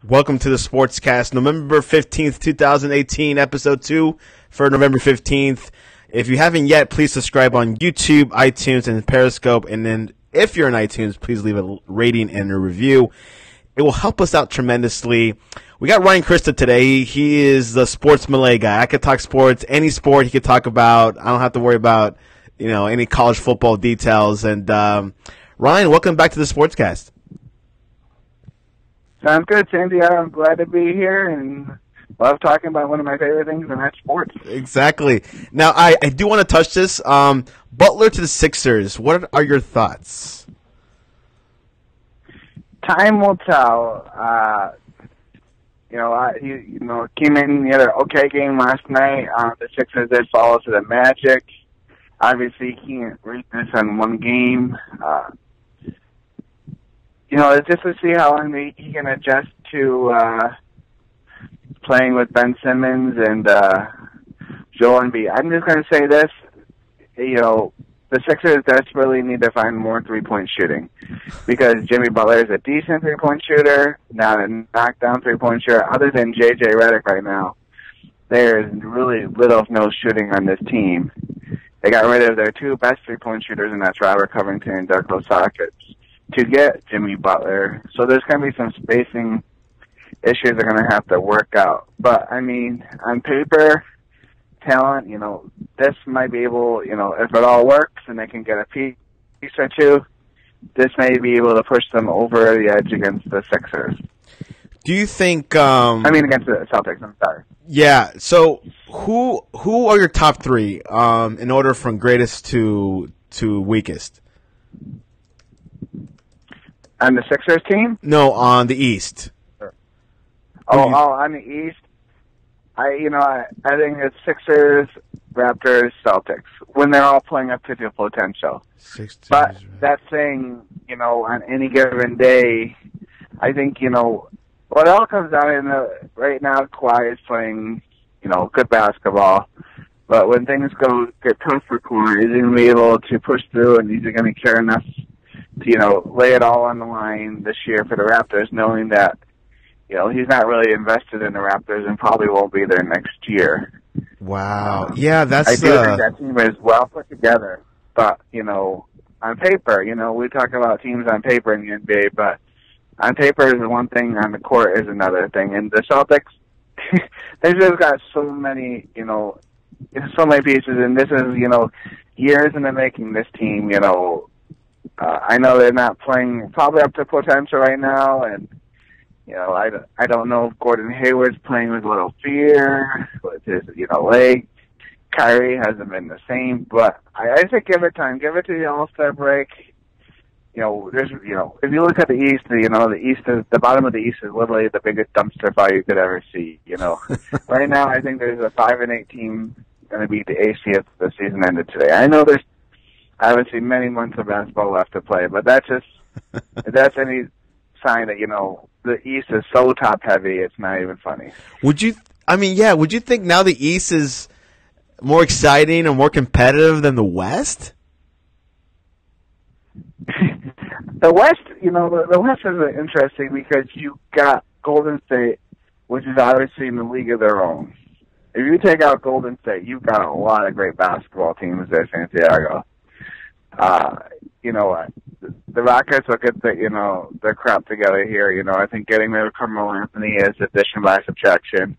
Welcome to the Sportscast, November 15th, 2018, episode 2 for November 15th. If you haven't yet, please subscribe on YouTube, iTunes, and Periscope. And then if you're in iTunes, please leave a rating and a review. It will help us out tremendously. We got Ryan Christa today. He is the sports Malay guy. I could talk sports, any sport he could talk about. I don't have to worry about, any college football details. And Ryan, welcome back to the Sportscast. Sounds good, Santiago. I'm glad to be here and love talking about one of my favorite things, and that's sports. Exactly. Now, I do want to touch this. Butler to the Sixers. What are your thoughts? Time will tell. Came in, he had an okay game last night. The Sixers did fall to the Magic. Obviously, he can't rate this on one game. Just to see how long he can adjust to playing with Ben Simmons and Joel Embiid. I'm just going to say this, the Sixers desperately need to find more three-point shooting because Jimmy Butler is a decent three-point shooter, not a knockdown three-point shooter. Other than J.J. Redick right now, there's really little of no shooting on this team. They got rid of their two best three-point shooters, and that's Robert Covington and Darko Saric, to get Jimmy Butler. So there's going to be some spacing issues they're going to have to work out. But, on paper, talent, this might be able, if it all works and they can get a piece or two, this may be able to push them over the edge against the Sixers. Do you think... against the Celtics, I'm sorry. Yeah, so who are your top three in order from greatest to weakest? On the Sixers team? No, on the East. On the East, I think it's Sixers, Raptors, Celtics when they're all playing up to their potential. But that thing, on any given day, I think what all comes down to right now, Kawhi is playing good basketball. But when things get tough for Kawhi, he's going to be able to push through, and he's going to care enough to, lay it all on the line this year for the Raptors, knowing that, he's not really invested in the Raptors and probably won't be there next year. Wow. Yeah, that's... I do think that team is well put together. But, on paper, we talk about teams on paper in the NBA, but on paper is one thing, on the court is another thing. And the Celtics, they've just got so many pieces, and this is, years in the making, this team, I know they're not playing probably up to potential right now, and I don't know if Gordon Hayward's playing with a little fear with his leg. Kyrie hasn't been the same, but I think give it time. Give it to the All-Star break. There's if you look at the East, the East is the bottom of the East is literally the biggest dumpster fire you could ever see. Right now I think there's a 5-8 team going to beat the AC if the season ended today. I know there's obviously many months of basketball left to play, but that's any sign that, the East is so top heavy, it's not even funny. Would you think now the East is more exciting and more competitive than the West? The West, the West is interesting because you got Golden State, which is obviously in the league of their own. If you take out Golden State, you've got a lot of great basketball teams there, Santiago. The Rockets will get their crap together here. I think getting rid of Carmelo Anthony is addition by subtraction.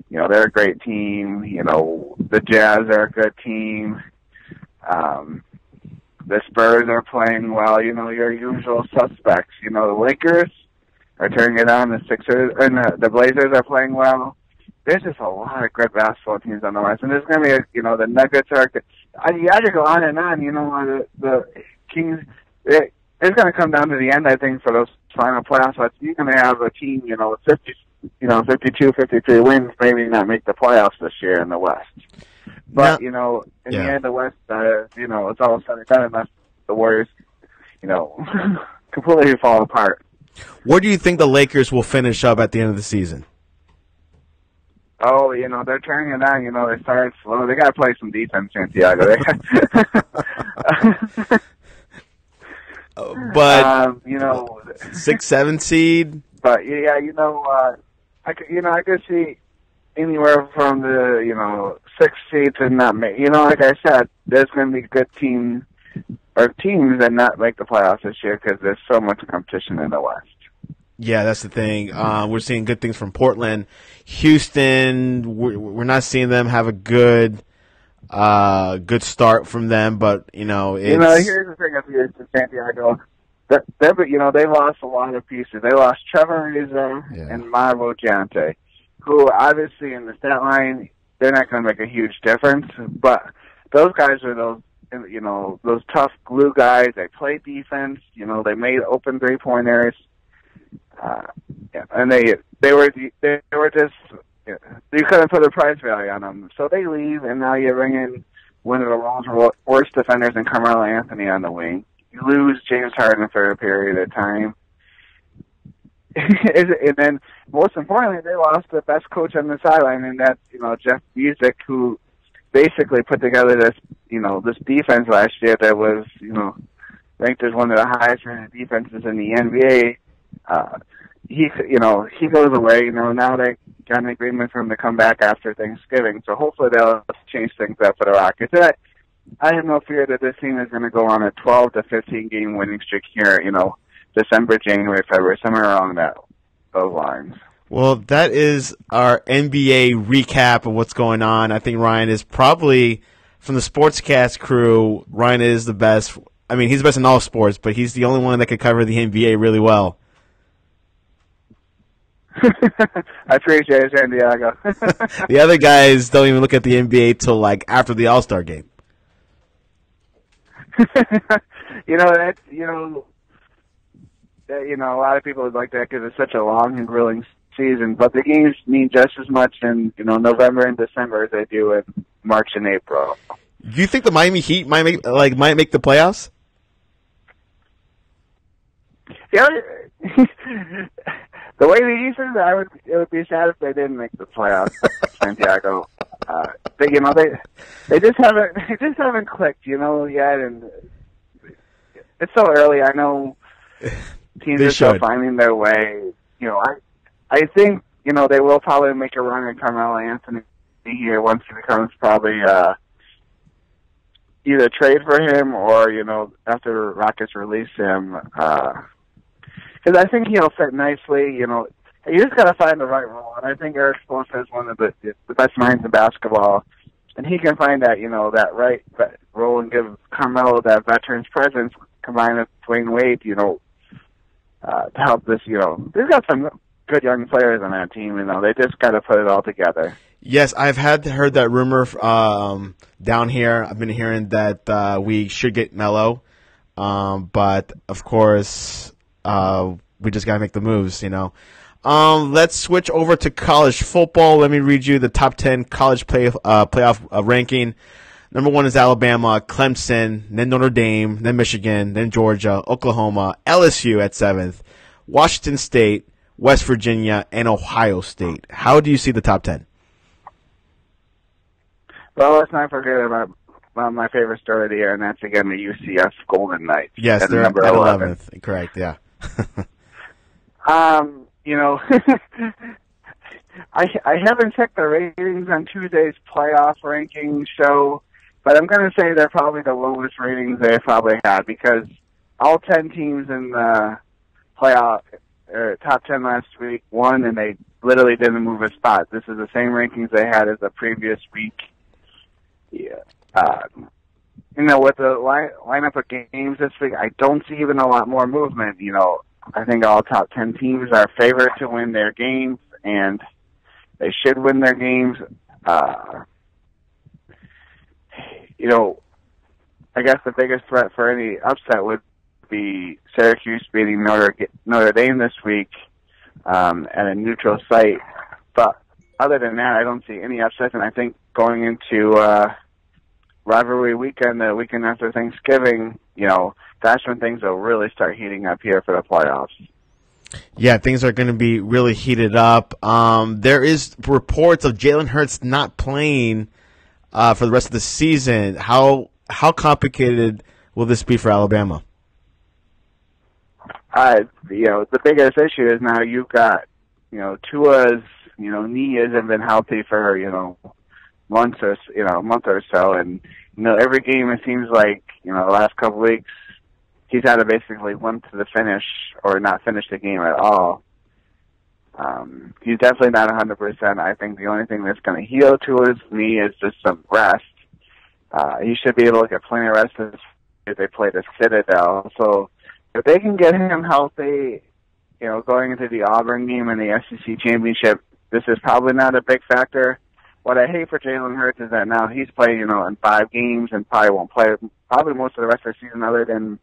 They're a great team. The Jazz are a good team. The Spurs are playing well. Your usual suspects. The Lakers are turning it on. The Sixers and the Blazers are playing well. There's just a lot of good basketball teams on the West, and there's going to be the Nuggets are. You got to go on and on. The Kings. It's going to come down to the end, I think, for those final playoffs. But you're going to have a team, 52, 53 wins, maybe not make the playoffs this year in the West. But in the end, the West, it's all said and done unless the Warriors, completely fall apart. Where do you think the Lakers will finish up at the end of the season? Oh, they're turning it on. They started slow. They got to play some defense, Santiago. But 6, 7 seed. But yeah, I could see anywhere from the 6 seed to not make. Like I said, there's going to be good teams that not make the playoffs this year because there's so much competition in the West. Yeah, that's the thing. We're seeing good things from Portland, Houston. We're not seeing them have a good start from them, but it's... here's the thing with Santiago. They lost a lot of pieces. They lost Trevor Ariza and Marvo Giante, who obviously in the stat line they're not going to make a huge difference, but those guys are those tough glue guys. They play defense. They made open 3-pointers. And they were just you couldn't put a price value on them. So they leave, and now you bring in one of the world's worst defenders in Carmelo Anthony on the wing. You lose James Harden for a period of time. And then, most importantly, they lost the best coach on the sideline, and that's Jeff Busick, who basically put together this defense last year that was ranked as one of the highest rated defenses in the NBA. He goes away. Now they got an agreement for him to come back after Thanksgiving, so hopefully they'll change things up for the Rockets. I have no fear that this team is going to go on a 12 to 15 game winning streak here. December, January, February, somewhere along those lines. Well, that is our NBA recap of what's going on. I think Ryan is probably, from the Sportscast crew, Ryan is the best. I mean, he's the best in all sports, but he's the only one that could cover the NBA really well. I appreciate it, Santiago. The other guys don't even look at the NBA till after the All-Star game. A lot of people would like that because it's such a long and grueling season, but the games mean just as much in November and December as they do in March and April. Do you think the Miami Heat might make the playoffs? Yeah. The way the East is, it would be sad if they didn't make the playoffs, Santiago. They just haven't clicked, yet, and it's so early. I know teams are still finding their way. I think they will probably make a run at Carmelo Anthony here once he becomes probably either trade for him or after Rockets release him. Because I think he'll fit nicely. You just got to find the right role, and I think Eric Spoelstra is one of the best minds in basketball, and he can find that right role and give Carmelo that veteran's presence, combined with Dwayne Wade, to help this. They've got some good young players on that team. They just got to put it all together. Yes, I've heard that rumor down here. I've been hearing that we should get Melo, but of course. We just gotta make the moves, Let's switch over to college football. Let me read you the top 10 college playoff ranking. Number 1 is Alabama, Clemson, then Notre Dame, then Michigan, then Georgia, Oklahoma, LSU at 7th, Washington State, West Virginia, and Ohio State. How do you see the top 10? Well, let's not forget about my favorite story of the year, and that's again the UCF Golden Knights. Yes, they're at 11th. Correct, yeah. I haven't checked the ratings on Tuesday's playoff ranking show, but I'm going to say they're probably the lowest ratings they've probably had because all 10 teams in the playoff top 10 last week won, and they literally didn't move a spot. This is the same rankings they had as the previous week. Yeah. With the lineup of games this week, I don't see even a lot more movement. I think all top 10 teams are favored to win their games, and they should win their games. I guess the biggest threat for any upset would be Syracuse beating Notre Dame this week at a neutral site. But other than that, I don't see any upsets, and I think going into rivalry weekend, the weekend after Thanksgiving, that's when things will really start heating up here for the playoffs. Yeah, things are going to be really heated up. There is reports of Jalen Hurts not playing for the rest of the season. How complicated will this be for Alabama? The biggest issue is now you've got, Tua's, knee hasn't been healthy for, month or so, and every game it seems like the last couple of weeks he's had to basically win to the finish or not finish the game at all. He's definitely not 100%. I think the only thing that's going to heal to his knee is just some rest. He should be able to get plenty of rest if they play the Citadel. So if they can get him healthy, going into the Auburn game and the SEC championship, this is probably not a big factor. What I hate for Jalen Hurts is that now he's played, in 5 games and probably won't play probably most of the rest of the season other than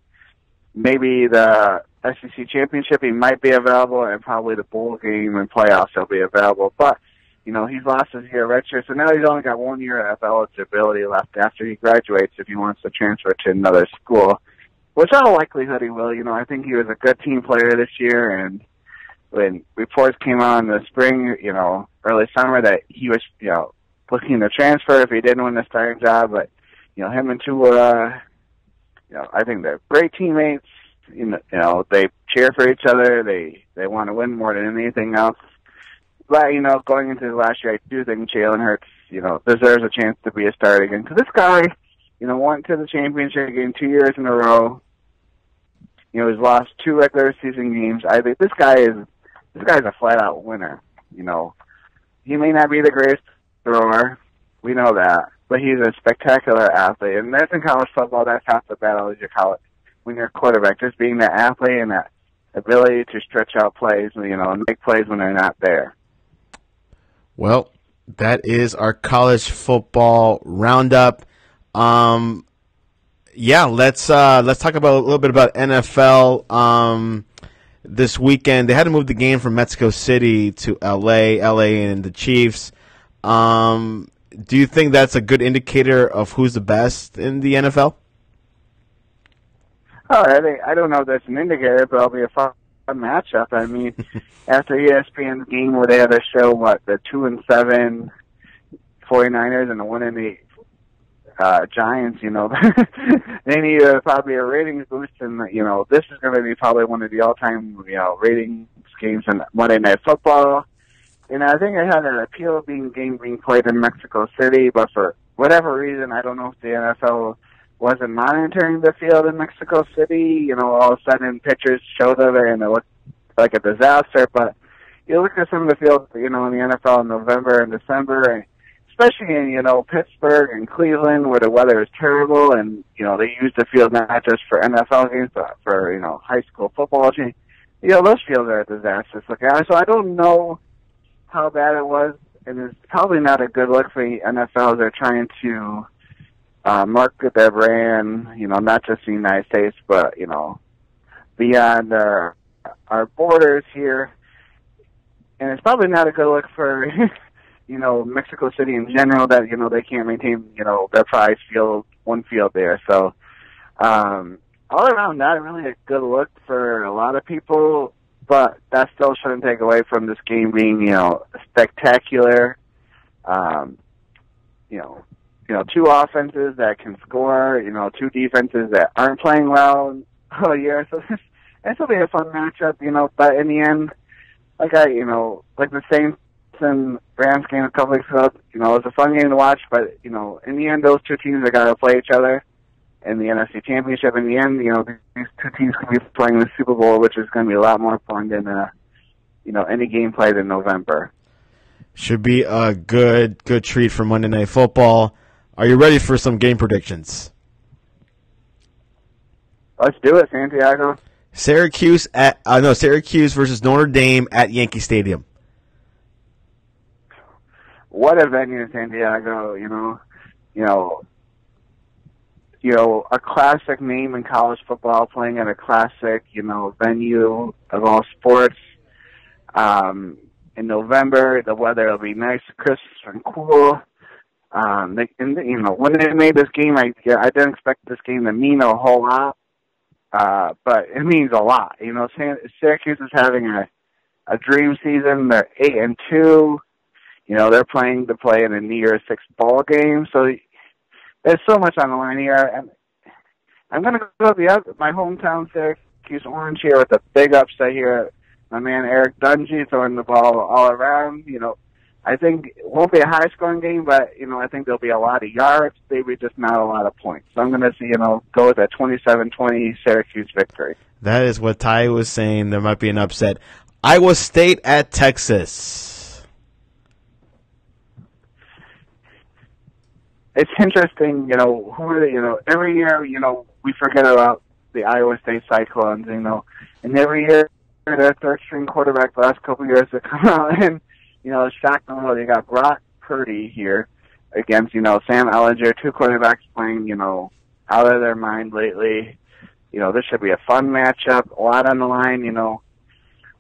maybe the SEC championship. He might be available, and probably the bowl game and playoffs he'll be available. But, he's lost his year redshirt, so now he's only got 1 year of eligibility left after he graduates if he wants to transfer to another school, which all likelihood he will. I think he was a good team player this year, and when reports came out in the spring, early summer, that he was, looking to transfer if he didn't win the starting job. But, him and Tua, I think they're great teammates. They cheer for each other. They want to win more than anything else. But, going into the last year, I do think Jalen Hurts, deserves a chance to be a starter again. Because this guy, went to the championship game 2 years in a row. He's lost 2 regular season games. I think this guy's a flat-out winner. He may not be the greatest thrower. We know that. But he's a spectacular athlete. And that's in college football. That's half the battle as you call it. When you're a quarterback, just being that athlete and that ability to stretch out plays, and make plays when they're not there. Well, that is our college football roundup. Let's talk about a little bit about NFL. This weekend, they had to move the game from Mexico City to LA and the Chiefs. Do you think that's a good indicator of who's the best in the NFL? Oh, I don't know if that's an indicator, but it'll be a fun matchup. I mean, after ESPN's game where they had to show, the 2-7 49ers and the 1-8 Giants, they need probably a ratings boost, and, this is going to be probably one of the all-time, ratings games in Monday Night Football. And I think it had an appeal of being played in Mexico City, but for whatever reason, I don't know if the NFL wasn't monitoring the field in Mexico City. All of a sudden pictures showed of it and it looked like a disaster. But you look at some of the fields, in the NFL in November and December, and especially in, Pittsburgh and Cleveland where the weather is terrible and, they use the field not just for NFL games, but for, high school football games. Those fields are a disaster to look at. So I don't know how bad it was, and it's probably not a good look for the NFL. They're trying to market their brand, not just the United States, but, beyond our borders here. And it's probably not a good look for, Mexico City in general that, they can't maintain, their prize field, one field there. So, all around, not really a good look for a lot of people, but that still shouldn't take away from this game being, spectacular. Two offenses that can score, two defenses that aren't playing well all year. So this will be a fun matchup, but in the end, like the Saints and Rams game a couple weeks ago, it was a fun game to watch, but, in the end, those two teams are going to play each other in the NFC Championship. In the end, these two teams can be playing the Super Bowl, which is going to be a lot more fun than, any game played in November. Should be a good treat for Monday Night Football. Are you ready for some game predictions? Let's do it, Santiago. Syracuse versus Notre Dame at Yankee Stadium. What a venue, Santiago, a classic name in college football, playing at a classic, venue of all sports. In November, the weather will be nice, crisp, and cool. When they made this game, I didn't expect this game to mean a whole lot, but it means a lot. Syracuse is having a dream season. They're 8-2. They're playing to play in a New Year's Six ball game, so there's so much on the line here. And I'm going to go to my hometown, Syracuse, Syracuse Orange here with a big upset here. My man Eric Dungy throwing the ball all around. I think it won't be a high-scoring game, but, I think there'll be a lot of yards, maybe just not a lot of points. So I'm going to see, go with a 27-20 Syracuse victory. That is what Ty was saying. There might be an upset. Iowa State at Texas. It's interesting, who are they, every year, we forget about the Iowa State Cyclones, and every year their third-string quarterback the last couple of years have come out and, shocked them all. They got Brock Purdy here against, Sam Ellinger, two quarterbacks playing, out of their mind lately. This should be a fun matchup, a lot on the line,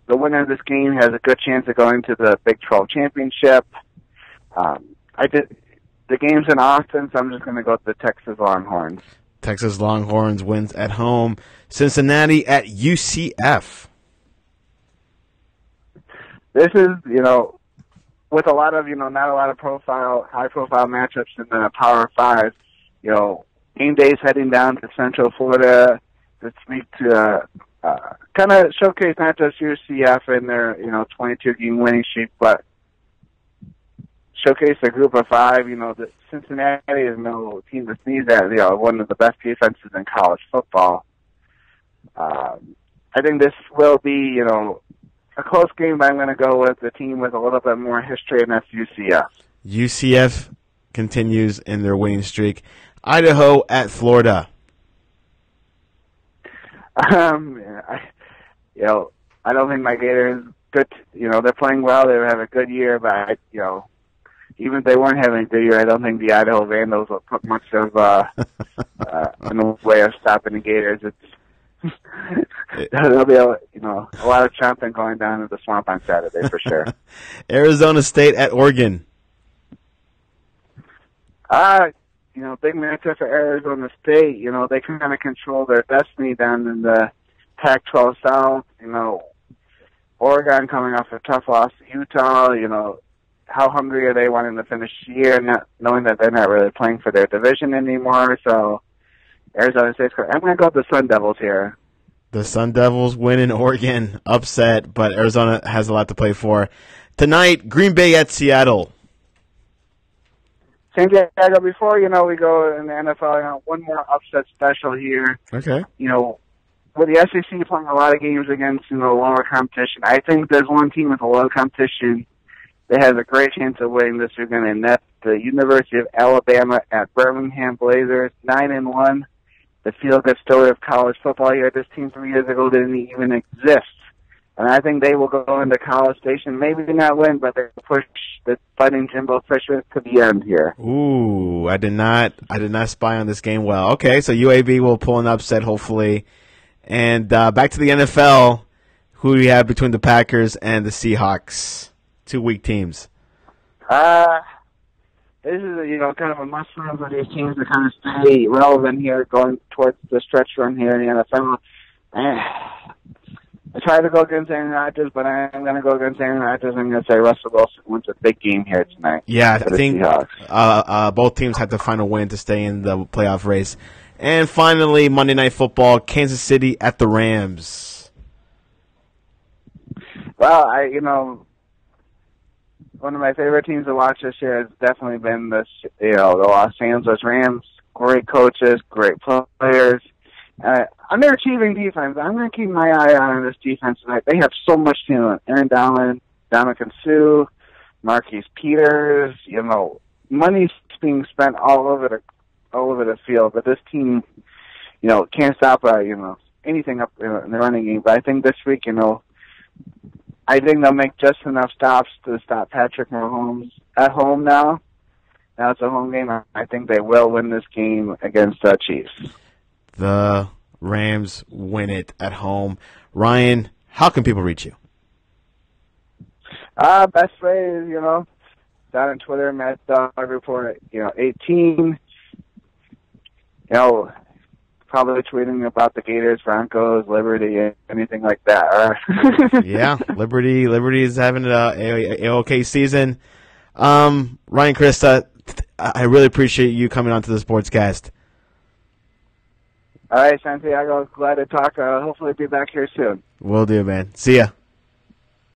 The winner of this game has a good chance of going to the Big 12 championship. The game's in Austin, so I'm just going to go with the Texas Longhorns. Texas Longhorns wins at home. Cincinnati at UCF. This is, with a lot of, not a lot of high-profile matchups in the Power 5, game day's heading down to Central Florida to speak to kind of showcase not just UCF and their, 22-game winning streak, but showcase a group of 5. The Cincinnati is no team to sneeze at. One of the best defenses in college football. I think this will be, a close game, but I'm going to go with the team with a little bit more history, and that's UCF. UCF continues in their winning streak. Idaho at Florida. I don't think my Gators good. They're playing well. They have a good year, but even if they weren't having a good year, I don't think the Idaho Vandals will put much of in the way of stopping the Gators. There'll be a lot of chomping going down in the swamp on Saturday for sure. Arizona State at Oregon. Big matchup for Arizona State. They kind of control their destiny down in the Pac-12 South. Oregon coming off a tough loss to Utah. How hungry are they wanting to finish the year, not knowing that they're not really playing for their division anymore? So Arizona State's I'm going to go with the Sun Devils here. The Sun Devils win in Oregon, upset, but Arizona has a lot to play for. Tonight, Green Bay at Seattle. Santiago, before, we go in the NFL, one more upset special here. Okay. With the SEC playing a lot of games against, lower competition, I think there's one team with a low competition that has a great chance of winning this weekend, and that's the University of Alabama at Birmingham Blazers, 9-1. The feel-good story of college football here. This team 3 years ago didn't even exist. And I think they will go into College Station, maybe not win, but they push the Fighting Jimbo Fisher to the end here. Ooh, I did not spy on this game well. Okay, so UAB will pull an upset, hopefully. And back to the NFL, who do you have between the Packers and the Seahawks? 2 weak teams. This is kind of a must-win for these teams to kind of stay relevant here, going towards the stretch run here in the NFL. I tried to go against Aaron Rodgers, but I'm going to go against Aaron Rodgers. I'm going to say Russell Wilson wins a big game here tonight. Yeah, I think both teams have to find a win to stay in the playoff race. And finally, Monday Night Football, Kansas City at the Rams. Well, one of my favorite teams to watch this year has definitely been the Los Angeles Rams. Great coaches, great players. Underachieving defense. I'm going to keep my eye on this defense tonight. They have so much talent. Aaron Donald, Dominican Sue, Marquise Peters. Money's being spent all over the field, but this team, can't stop anything up in the running game. But I think this week, I think they'll make just enough stops to stop Patrick Mahomes at home now. Now it's a home game. I think they will win this game against the Chiefs. The Rams win it at home. Ryan, how can people reach you? Best way is, down on Twitter, Matt Dog Report, 18. Probably tweeting about the Gators, Broncos, Liberty, anything like that. Yeah, Liberty is having a okay season. Ryan, Christa, I really appreciate you coming onto the Sportscast. All right, Santiago, glad to talk. Hopefully be back here soon. Will do, man. See ya.